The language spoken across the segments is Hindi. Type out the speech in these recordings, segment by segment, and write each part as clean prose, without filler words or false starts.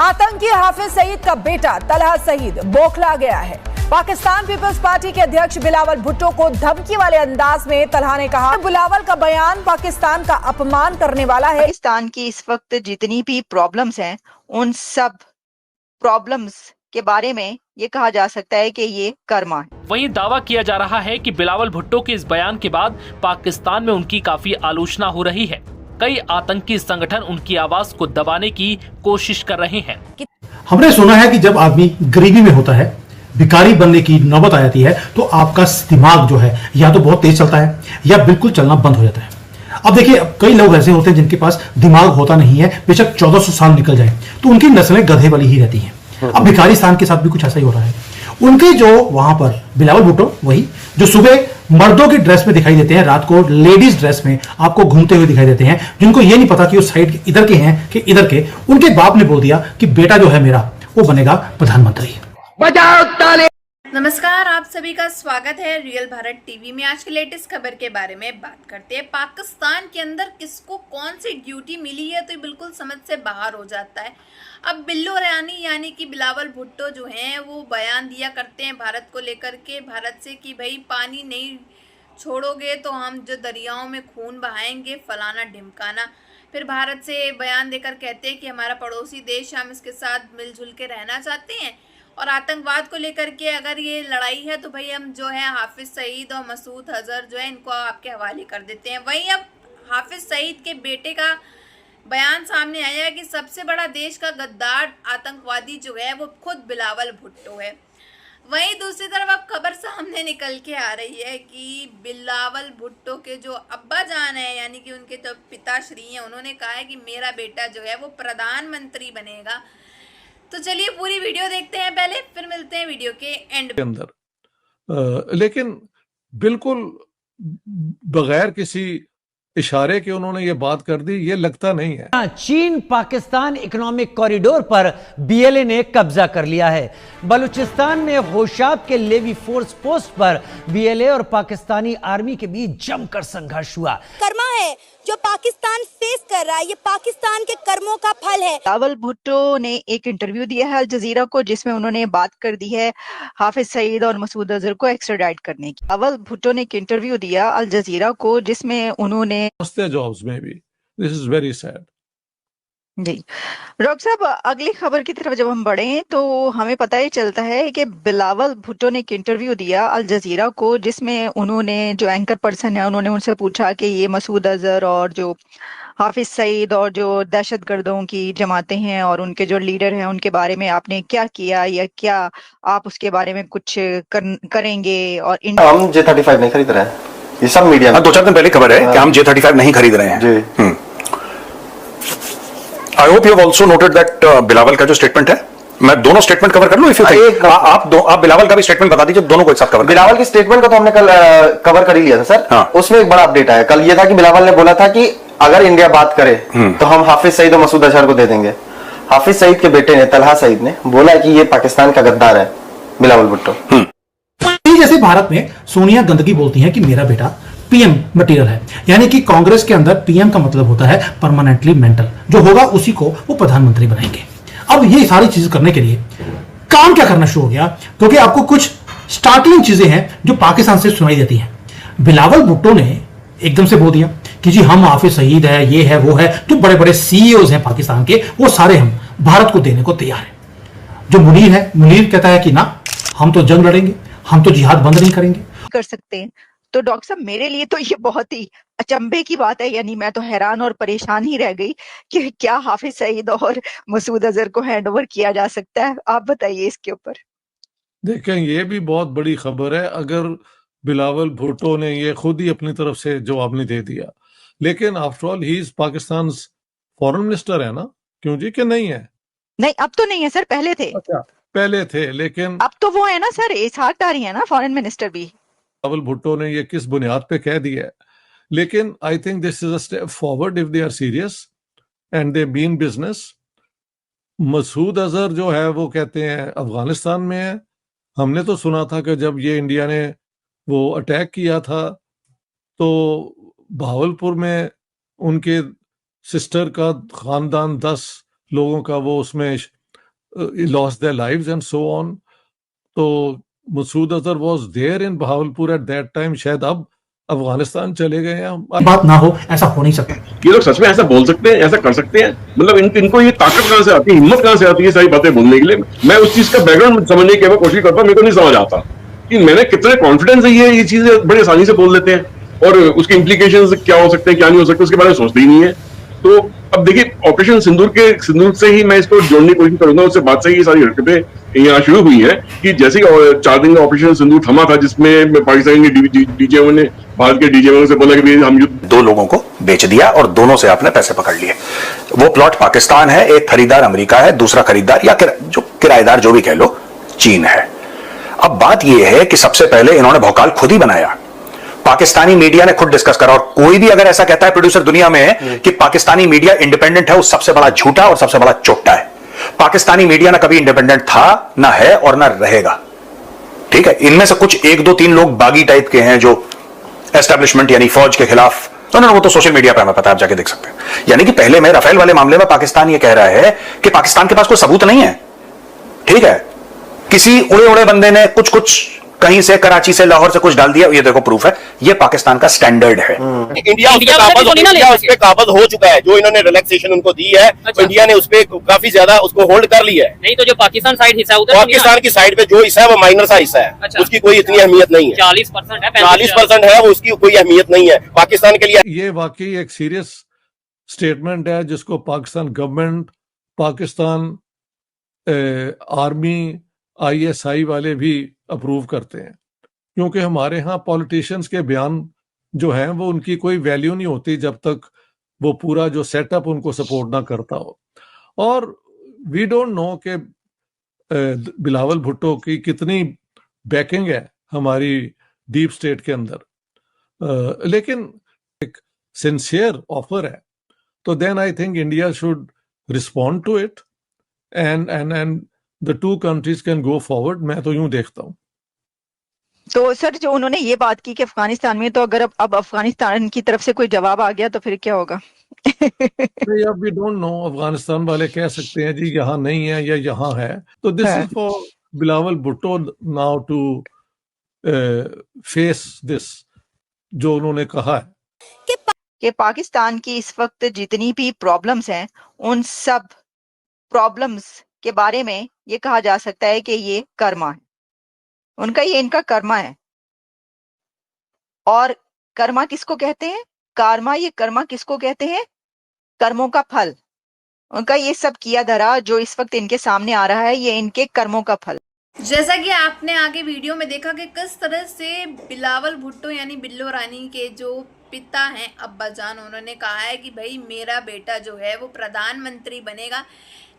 आतंकी हाफिज सईद का बेटा तलहा सईद बौखला गया है। पाकिस्तान पीपल्स पार्टी के अध्यक्ष बिलावल भुट्टो को धमकी वाले अंदाज में तलहा ने कहा, बिलावल का बयान पाकिस्तान का अपमान करने वाला है। पाकिस्तान की इस वक्त जितनी भी प्रॉब्लम्स हैं, उन सब प्रॉब्लम्स के बारे में ये कहा जा सकता है कि ये कर्मा है। वहीं दावा किया जा रहा है कि बिलावल भुट्टो के इस बयान के बाद पाकिस्तान में उनकी काफी आलोचना हो रही है। कई आतंकी संगठन उनकी आवाज को दबाने की कोशिश कर रहे हैं। हमने सुना है कि जब आदमी गरीबी में होता है, भिखारी बनने की नौबत आ जाती है, तो आपका दिमाग जो है या तो बहुत तेज चलता है या बिल्कुल चलना बंद हो जाता है। अब देखिए, कई लोग ऐसे होते हैं जिनके पास दिमाग होता नहीं है, बेशक 1400 साल निकल जाए तो उनकी नस्लें गधे वाली ही रहती हैं। अब भिखारिस्तान के साथ भी कुछ ऐसा ही हो रहा है। उनके जो वहां पर बिलावल भुट्टो, वही जो सुबह मर्दों की ड्रेस में दिखाई देते हैं, रात को लेडीज ड्रेस में आपको घूमते हुए दिखाई देते हैं, जिनको ये नहीं पता कि वो साइड इधर के हैं कि इधर के। उनके बाप ने बोल दिया कि बेटा जो है मेरा वो बनेगा प्रधानमंत्री। बजाओ ताली। नमस्कार, आप सभी का स्वागत है रियल भारत टीवी में। आज की लेटेस्ट खबर के बारे में बात करते हैं। पाकिस्तान के अंदर किसको कौन सी ड्यूटी मिली है तो ये बिल्कुल समझ से बाहर हो जाता है। अब बिल्लू रानी यानी कि बिलावल भुट्टो जो हैं वो बयान दिया करते हैं भारत को लेकर के, भारत से कि भाई पानी नहीं छोड़ोगे तो हम जो दरियाओं में खून बहाएंगे, फलाना ढिमकाना। फिर भारत से बयान देकर कहते हैं कि हमारा पड़ोसी देश, हम इसके साथ मिलजुल के रहना चाहते हैं। और आतंकवाद को लेकर के अगर ये लड़ाई है तो भाई हम जो है हाफिज सईद और मसूद अजहर जो है इनको आपके हवाले कर देते हैं। वहीं अब हाफिज सईद के बेटे का बयान सामने आया है कि सबसे बड़ा देश का गद्दार आतंकवादी जो है वो खुद बिलावल भुट्टो है। वहीं दूसरी तरफ अब खबर सामने निकल के आ रही है कि बिलावल भुट्टो के जो अब्बा जान है यानी कि उनके जो पिताश्री हैं, उन्होंने कहा है कि मेरा बेटा जो है वो प्रधानमंत्री बनेगा। तो चलिए पूरी वीडियो देखते हैं पहले, फिर मिलते हैं वीडियो के एंड के अंदर। लेकिन बिल्कुल बगैर किसी इशारे के उन्होंने ये बात कर दी, ये लगता नहीं है। चीन पाकिस्तान इकोनॉमिक कॉरिडोर पर बीएलए ने कब्जा कर लिया है। बलूचिस्तान में होशाब के लेवी फोर्स पोस्ट पर बीएलए और पाकिस्तानी आर्मी के बीच जमकर संघर्ष हुआ। कर्मा है जो पाकिस्तान फेस कर रहा है, ये पाकिस्तान के कर्मों का फल है। बिलावल भुट्टो ने एक इंटरव्यू दिया है अल जजीरा को, जिसमें उन्होंने बात कर दी है हाफिज सईद और मसूद अजहर को एक्स्ट्राडाइट करने की। बिलावल भुट्टो ने एक इंटरव्यू दिया अल जजीरा को, जिसमें उन्होंने जॉब्स में भी, this is very sad ji. Doctor साहब, अगली खबर की तरफ जब हम बढ़े तो हमें पता ही चलता है कि बिलावल भुट्टो ने एक इंटरव्यू दिया अल जजीरा को, जिसमें उन्होंने, जो एंकर पर्सन है, उन्होंने उनसे पूछा कि ये मसूद अजहर और जो हाफिज सईद और जो दहशतगर्दों की जमातें हैं और उनके जो लीडर हैं उनके बारे में आपने क्या किया या क्या आप उसके बारे में कुछ करेंगे। और हम J-35 नहीं खरीद रहे हैं, ये सब मीडिया में 2-4 दिन पहले खबर है कि हम J-35 नहीं खरीद रहे हैं जी। I hope you have also noted that Bilawal का जो स्टेटमेंट है, मैं दोनों स्टेटमेंट कवर कर लूं इफ यू थिंक। आप बिलावल का भी स्टेटमेंट बता दीजिए, दोनों को एक साथ कवर। बिलावल के स्टेटमेंट को तो हमने कल कवर कर ही लिया था सर। हाँ। उसमें एक बड़ा अपडेट आया कल, ये था कि बिलावल ने बोला था कि अगर इंडिया बात करे तो हम हाफिज सईद और मसूद अजहर को दे देंगे। हाफिज सईद के बेटे ने, तलहा सईद ने बोला है कि ये पाकिस्तान का गद्दार है बिलावल भुट्टो। जैसे भारत में सोनिया गंदगी बोलती हैं कि मेरा बेटा पीएम मटेरियल है, यानी कि कांग्रेस के अंदर पीएम का मतलब होता है परमानेंटली मेंटल, जो होगा उसी को वो प्रधानमंत्री बनाएंगे। अब ये सारी चीजें करने के लिए काम क्या करना शुरू हो गया, क्योंकि आपको कुछ स्टार्टलिंग चीजें हैं जो पाकिस्तान से सुनाई देती हैं। बिलावल भुट्टो ने एकदम से बोल दिया कि जी हम हाफिज सईद है, ये है, वो है, जो बड़े बड़े सीईओज हैं पाकिस्तान के, वो सारे हम भारत को देने को तैयार हैं। जो मुनीर है, मुनीर कहता है कि ना, हम तो जंग लड़ेंगे, हम तो जिहाद बंद नहीं करेंगे। कर सकते हैं। तो डॉक्टर साहब, मेरे लिए तो ये बहुत ही अचंभे की बात है, यानी मैं तो हैरान और परेशान ही रह गई कि क्या हाफिज सईद और मसूद अजहर को हैंडओवर किया जा सकता है। आप बताइए इसके ऊपर। देखें, ये भी बहुत बड़ी खबर है अगर बिलावल भुट्टो ने ये खुद ही अपनी तरफ से जवाब नहीं दे दिया। लेकिन after all he is Pakistan foreign minister है ना, क्यों जी, कि नहीं है? नहीं, अब तो नहीं है सर, पहले थे। अच्छा, पहले थे, लेकिन अब तो वो है ना सर, इसहाक डारी है ना फॉरेन मिनिस्टर भी। बिलावल भुट्टो ने ये किस बुनियाद पे कह दिया है? लेकिन I think this is a step forward if they are serious and they mean business. Masood Azhar जो है वो कहते हैं अफगानिस्तान में है। हमने तो सुना था कि जब ये इंडिया ने वो अटैक किया था तो भावलपुर में उनके सिस्टर का खानदान 10 लोगों का वो उसमें lost their lives and so on. तो Masood Azhar was there in Bahawalpur at that time. शायद अब अफगानिस्तान चले गए हैं। बात ना हो, ऐसा हो नहीं सकता। ये लोग सच में ऐसा बोल सकते हैं, ऐसा कर सकते हैं? मतलब इनको ये ताकत कहां से आती है, हिम्मत कहां से आती है सारी बातें बोलने के लिए? मैं उस चीज का बैकग्राउंड समझने की मैं कोशिश करता हूं, मेरे को नहीं समझ आता कि मैंने कितने कॉन्फिडेंस है ये चीजें बड़े आसानी से बोल लेते हैं और उसके इम्प्लीकेशंस क्या हो सकते हैं क्या नहीं हो सकते उसके बारे में सोचते ही नहीं है। तो अब देखिए ऑपरेशन सिंदूर से ही मैं इसको जोड़ने की कोशिश करूंगा, उससे बात से ही सारी हरकतें यहाँ शुरू हुई हैं कि जैसे 4 दिन का ऑपरेशन सिंदूर थमा था जिसमें पाकिस्तान के डीजीएमओ ने भारत के डीजीएमओ से बोला कि हम 2 लोगों को बेच दिया और दोनों से आपने पैसे पकड़ लिए। वो प्लॉट पाकिस्तान है, एक खरीदार अमेरिका है, दूसरा खरीदार या जो किराएदार जो भी कह लो चीन है। अब बात यह है कि सबसे पहले इन्होंने भौकाल खुद ही बनाया, पाकिस्तानी मीडिया ने खुद डिस्कस करा, और कोई भी अगर ऐसा कहता है प्रोड्यूसर दुनिया में कि पाकिस्तानी मीडिया इंडिपेंडेंट है, वो सबसे बड़ा झूठा और सबसे बड़ा चोट्टा है। पाकिस्तानी मीडिया ना कभी इंडिपेंडेंट था, ना है और ना रहेगा। ठीक है, इनमें से कुछ 1 2 3 लोग बागी टाइप के हैं जो एस्टेब्लिशमेंट यानी फौज के खिलाफ, तो वो तो सोशल मीडिया पे हमें पता है, आप जाके देख सकते हैं। यानी कि पहले में राफेल वाले मामले में पाकिस्तान ये कह रहा है कि पाकिस्तान के पास कोई सबूत नहीं है। ठीक है, किसी उड़े उड़े बंदे ने कुछ कहीं से कराची से लाहौर से कुछ डाल दिया, ये देखो प्रूफ है, ये पाकिस्तान का स्टैंडर्ड है। इंडिया उस पे काबज हो चुका है, जो इन्होंने रिलैक्सेशन उनको दी है। तो इंडिया ने उस पे काफी ज्यादा उसको होल्ड कर लिया है। नहीं तो जो पाकिस्तान साइड हिस्सा है, पाकिस्तान की साइड पे जो हिस्सा है वो माइनर सा हिस्सा है, उसकी कोई इतनी अहमियत नहीं है। 40% है, 40% है, वो उसकी कोई अहमियत नहीं है पाकिस्तान के लिए। ये वाकई एक सीरियस स्टेटमेंट है जिसको Pakistan government, Pakistan army, ISI वाले भी अप्रूव करते हैं, क्योंकि हमारे यहाँ पॉलिटिशियंस के बयान जो हैं वो उनकी कोई वैल्यू नहीं होती जब तक वो पूरा जो सेटअप उनको सपोर्ट ना करता हो। और वी डोंट नो कि बिलावल भुट्टो की कितनी बैकिंग है हमारी डीप स्टेट के अंदर, लेकिन एक सिंसियर ऑफर है तो then I think India should respond to it and the 2 countries can go forward। मैं तो यूं देखता हूं। तो सर जो उन्होंने ये बात की कि अफगानिस्तान में, तो अगर अब अफगानिस्तान की तरफ से कोई जवाब आ गया तो फिर क्या होगा? नहीं, अब वी डोंट नो, अफगानिस्तान वाले कह सकते हैं जी यहाँ नहीं है या यहाँ है। तो this is for Bilawal Bhutto now to face this जो उन्होंने कहा है कि पाकिस्तान की इस वक्त जितनी भी प्रॉब्लम्स हैं उन सब प्रॉब्लम्स के बारे में ये कहा जा सकता है कि ये कर्मा है उनका, ये इनका कर्मा है। और कर्मा किसको कहते हैं? ये कर्मा किसको कहते हैं? कर्मों का फल। उनका ये सब किया धरा जो इस वक्त इनके सामने आ रहा है, ये इनके कर्मों का फल। जैसा कि आपने आगे वीडियो में देखा कि किस तरह से बिलावल भुट्टो यानी बिल्लो रानी के जो पिता हैं अब्बाजान, उन्होंने कहा है कि भाई मेरा बेटा जो है वो प्रधानमंत्री बनेगा।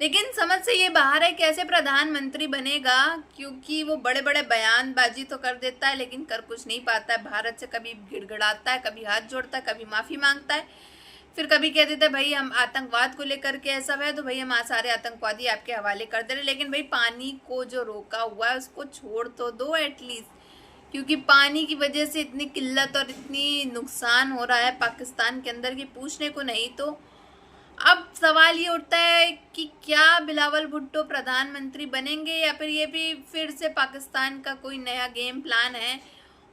लेकिन समझ से ये बाहर है कैसे प्रधानमंत्री बनेगा, क्योंकि वो बड़े बड़े बयानबाजी तो कर देता है लेकिन कर कुछ नहीं पाता है। भारत से कभी गिड़गिड़ाता है, कभी हाथ जोड़ता है, कभी माफ़ी मांगता है, फिर कभी कह देते हैं भाई हम आतंकवाद को लेकर के ऐसा है तो भाई हम सारे आतंकवादी आपके हवाले कर दे रहे। लेकिन भाई पानी को जो रोका हुआ है उसको छोड़ तो दो एटलीस्ट, क्योंकि पानी की वजह से इतनी किल्लत और इतनी नुकसान हो रहा है पाकिस्तान के अंदर कि पूछने को नहीं। तो अब सवाल ये उठता है कि क्या बिलावल भुट्टो प्रधानमंत्री बनेंगे या फिर ये भी फिर से पाकिस्तान का कोई नया गेम प्लान है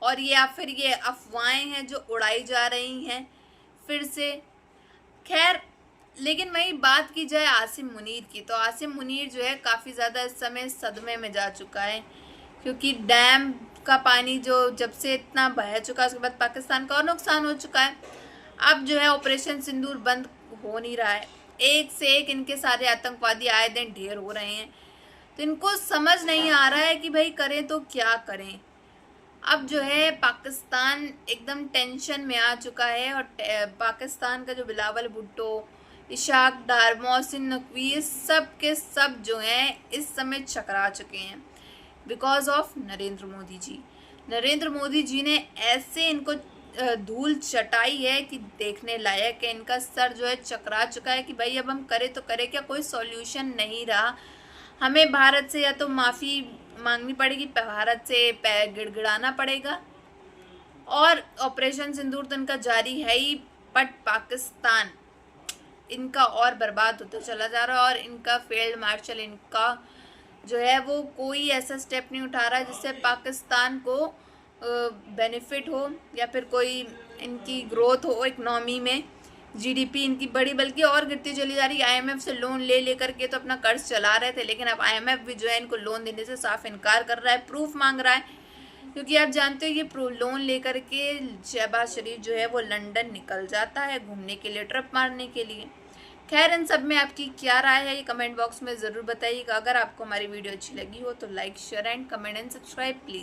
और या फिर ये अफवाहें हैं जो उड़ाई जा रही हैं फिर से। खैर, लेकिन वही बात की जाए आसिम मुनीर की, तो आसिम मुनीर जो है काफ़ी ज़्यादा इस समय सदमे में जा चुका है, क्योंकि डैम का पानी जो जब से इतना बह चुका है उसके बाद पाकिस्तान का और नुकसान हो चुका है। अब जो है ऑपरेशन सिंदूर बंद हो नहीं रहा है, एक से एक इनके सारे आतंकवादी आए दिन ढेर हो रहे हैं। तो इनको समझ नहीं आ रहा है कि भाई करें तो क्या करें। अब जो है पाकिस्तान एकदम टेंशन में आ चुका है और पाकिस्तान का जो बिलावल भुट्टो, इशाक डार, मोहसिन नकवी, सब के सब जो हैं इस समय चकरा चुके हैं बिकॉज ऑफ नरेंद्र मोदी जी। नरेंद्र मोदी जी ने ऐसे इनको धूल चटाई है कि देखने लायक है। इनका सर जो है चकरा चुका है कि भाई अब हम करें तो करें क्या, कोई सॉल्यूशन नहीं रहा। हमें भारत से या तो माफ़ी मांगनी पड़ेगी, भारत से गिड़गिड़ाना पड़ेगा, और ऑपरेशन सिंदूर तो इनका जारी है ही, बट पाकिस्तान इनका और बर्बाद होता चला जा रहा है और इनका फील्ड मार्शल इनका जो है वो कोई ऐसा स्टेप नहीं उठा रहा है जिससे पाकिस्तान को बेनिफिट हो या फिर कोई इनकी ग्रोथ हो इकनॉमी में, जीडीपी इनकी बड़ी, बल्कि और गिरती चली जा रही है। आईएमएफ से लोन ले लेकर के तो अपना कर्ज चला रहे थे, लेकिन अब आईएमएफ भी जो है इनको लोन देने से साफ इनकार कर रहा है, प्रूफ मांग रहा है, क्योंकि आप जानते हो ये लोन लेकर के शहबाज शरीफ जो है वो लंदन निकल जाता है घूमने के लिए, ट्रिप मारने के लिए। खैर, इन सब में आपकी क्या राय है ये कमेंट बॉक्स में ज़रूर बताइएगा। अगर आपको हमारी वीडियो अच्छी लगी हो तो like, share and comment and subscribe please.